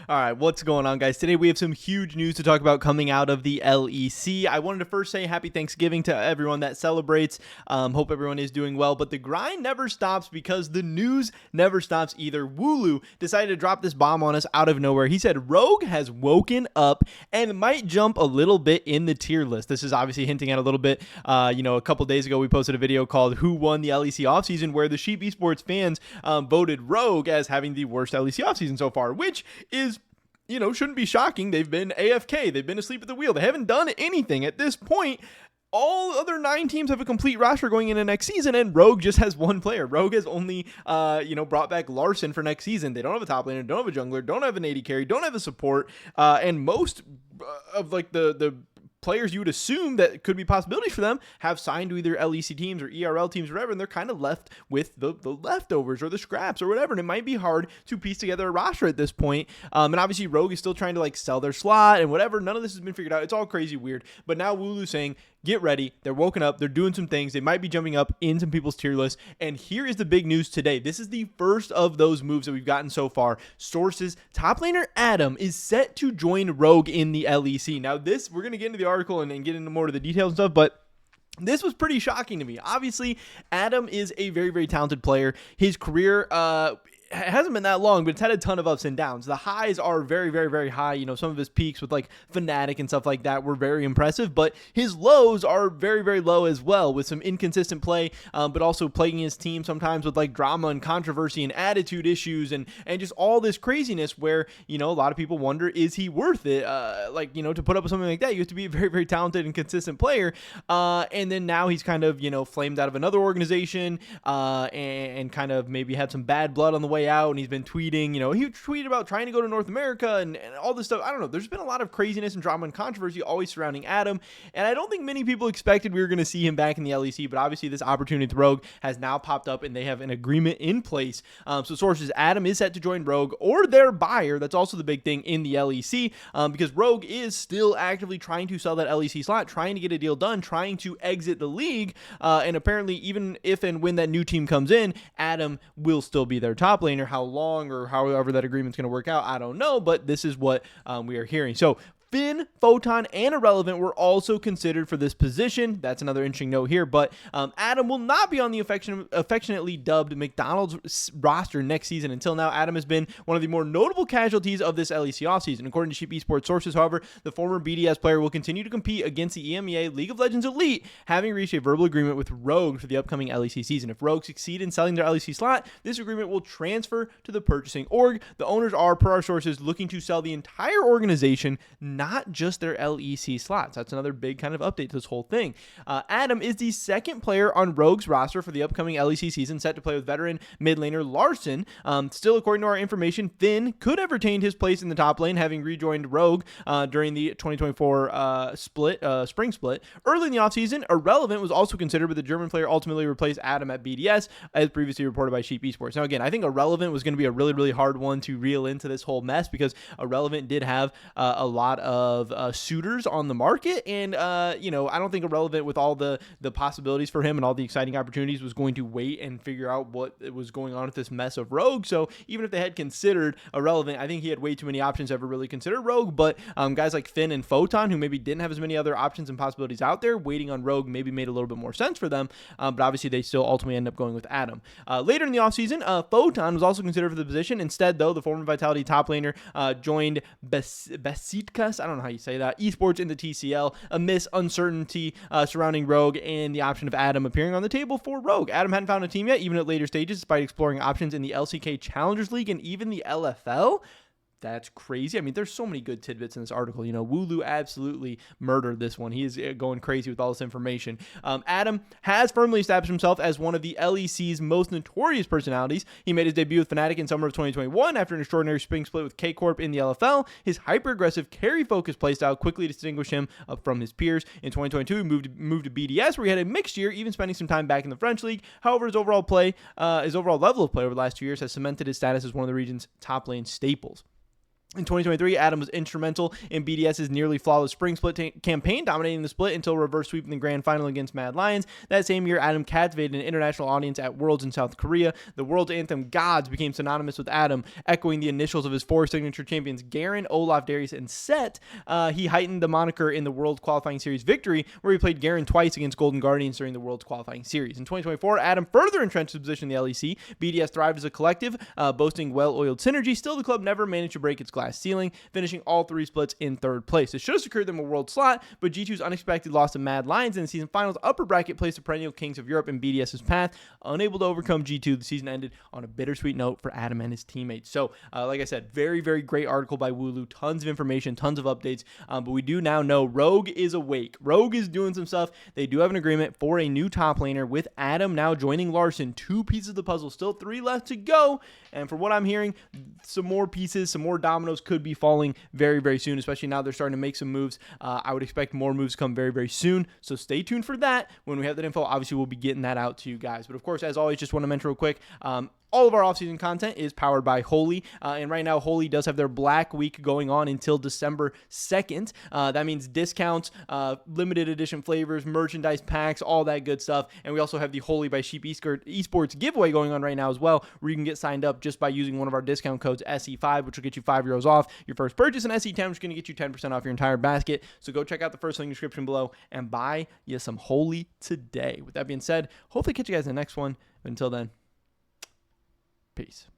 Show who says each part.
Speaker 1: All right, what's going on, guys? Today we have some huge news to talk about coming out of the LEC. I wanted to first say happy Thanksgiving to everyone that celebrates. Hope everyone is doing well, but the grind never stops because the news never stops either. Wooloo decided to drop this bomb on us out of nowhere. He said Rogue has woken up and might jump a little bit in the tier list. This is obviously hinting at a little bit, a couple days ago we posted a video called Who Won the LEC Offseason, where the Sheep Esports fans voted Rogue as having the worst LEC offseason so far, which is, shouldn't be shocking. They've been AFK. They've been asleep at the wheel. They haven't done anything at this point. All other 9 teams have a complete roster going into next season, and Rogue just has one player. Rogue has only, brought back Larson for next season. They don't have a top laner, don't have a jungler, don't have an AD carry, don't have a support, and most of the players you would assume that could be possibilities for them have signed to either LEC teams or ERL teams or whatever, and they're kind of left with the leftovers or the scraps or whatever, and it might be hard to piece together a roster at this point. And obviously Rogue is still trying to sell their slot and whatever. None of this has been figured out. It's all crazy weird. But now Wooloo's saying, get ready. They're woken up. They're doing some things. They might be jumping up in some people's tier lists. And here is the big news today. This is the first of those moves that we've gotten so far. Sources, top laner Adam is set to join Rogue in the LEC. Now this, we're going to get into the article and get into more of the details and stuff, but this was pretty shocking to me. Obviously, Adam is a very, very talented player. His career, hasn't been that long, but it's had a ton of ups and downs. The highs are very, very, very high. Some of his peaks with Fnatic and stuff like that were very impressive, but his lows are very, very low as well, with some inconsistent play, but also plaguing his team sometimes with drama and controversy and attitude issues and just all this craziness where, a lot of people wonder, is he worth it? To put up with something like that, you have to be a very, very talented and consistent player. And then now he's kind of, flamed out of another organization, and kind of maybe had some bad blood on the way out, and he's been tweeting, he tweeted about trying to go to North America and all this stuff. I don't know. There's been a lot of craziness and drama and controversy always surrounding Adam, and I don't think many people expected we were going to see him back in the LEC, but obviously this opportunity with Rogue has now popped up, and they have an agreement in place. So sources, Adam is set to join Rogue or their buyer. That's also the big thing in the LEC, because Rogue is still actively trying to sell that LEC slot, trying to get a deal done, trying to exit the league, and apparently even if and when that new team comes in, Adam will still be their top laner. How long or however that agreement's going to work out, I don't know, but this is what we are hearing. So Finn, Photon, and Irrelevant were also considered for this position. That's another interesting note here, but Adam will not be on the affectionately dubbed McDonald's roster next season. Until now, Adam has been one of the more notable casualties of this LEC offseason. According to Sheep Esports sources, however, the former BDS player will continue to compete against the EMEA League of Legends Elite, having reached a verbal agreement with Rogue for the upcoming LEC season. If Rogue succeed in selling their LEC slot, this agreement will transfer to the purchasing org. The owners are, per our sources, looking to sell the entire organization, not just their LEC slots. That's another big kind of update to this whole thing. Adam is the second player on Rogue's roster for the upcoming LEC season, set to play with veteran mid laner Larson. Still, according to our information, Finn could have retained his place in the top lane, having rejoined Rogue during the 2024 spring split. Early in the offseason, Irrelevant was also considered, but the German player ultimately replaced Adam at BDS, as previously reported by Sheep Esports. Now, again, I think Irrelevant was going to be a really, really hard one to reel into this whole mess, because Irrelevant did have a lot of suitors on the market, and I don't think Irrelevant, with all the possibilities for him and all the exciting opportunities, was going to wait and figure out what was going on with this mess of Rogue. So even if they had considered Irrelevant, I think he had way too many options to ever really consider Rogue. But guys like Finn and Photon, who maybe didn't have as many other options and possibilities out there, waiting on Rogue maybe made a little bit more sense for them, but obviously they still ultimately end up going with Adam. Later in the offseason, Photon was also considered for the position. Instead, though, the former Vitality top laner joined Besitkas, I don't know how you say that, esports in the TCL, amidst uncertainty surrounding Rogue and the option of Adam appearing on the table for Rogue. Adam hadn't found a team yet, even at later stages, despite exploring options in the LCK Challengers League and even the LFL. That's crazy. I mean, there's so many good tidbits in this article. Wooloo absolutely murdered this one. He is going crazy with all this information. Adam has firmly established himself as one of the LEC's most notorious personalities. He made his debut with Fnatic in summer of 2021 after an extraordinary spring split with K-Corp in the LFL. His hyper-aggressive, carry-focused playstyle quickly distinguished him from his peers. In 2022, he moved to BDS, where he had a mixed year, even spending some time back in the French League. However, his overall level of play over the last 2 years has cemented his status as one of the region's top lane staples. In 2023, Adam was instrumental in BDS's nearly flawless spring split campaign, dominating the split until reverse sweep in the grand final against Mad Lions. That same year, Adam captivated an international audience at Worlds in South Korea. The World Anthem Gods became synonymous with Adam, echoing the initials of his 4 signature champions, Garen, Olaf, Darius, and Set. He heightened the moniker in the World Qualifying Series victory, where he played Garen twice against Golden Guardians during the World Qualifying Series. In 2024, Adam further entrenched his position in the LEC. BDS thrived as a collective, boasting well-oiled synergy. Still, the club never managed to break its glass ceiling, finishing all 3 splits in 3rd place. It should have secured them a world slot, but G2's unexpected loss to Mad Lions in the season finals upper bracket placed the perennial kings of Europe in BDS's path. Unable to overcome G2, the season ended on a bittersweet note for Adam and his teammates. So, like I said, very, very great article by Wooloo. Tons of information, tons of updates, but we do now know Rogue is awake. Rogue is doing some stuff. They do have an agreement for a new top laner with Adam now joining Larson. 2 pieces of the puzzle, still 3 left to go, and from what I'm hearing, some more pieces, some more dominoes could be falling very, very soon, especially now they're starting to make some moves. I would expect more moves to come very, very soon, so stay tuned for that. When we have that info, obviously we'll be getting that out to you guys. But of course, as always, just want to mention real quick, all of our offseason content is powered by Holy, and right now Holy does have their Black Week going on until December 2nd. That means discounts, limited edition flavors, merchandise packs, all that good stuff. And we also have the Holy by Sheep Esports giveaway going on right now as well, where you can get signed up just by using one of our discount codes, SE5, which will get you €5 off your first purchase, and SE10, which is going to get you 10% off your entire basket. So go check out the first link in the description below and buy you some Holy today. With that being said, hopefully catch you guys in the next one. Until then, peace.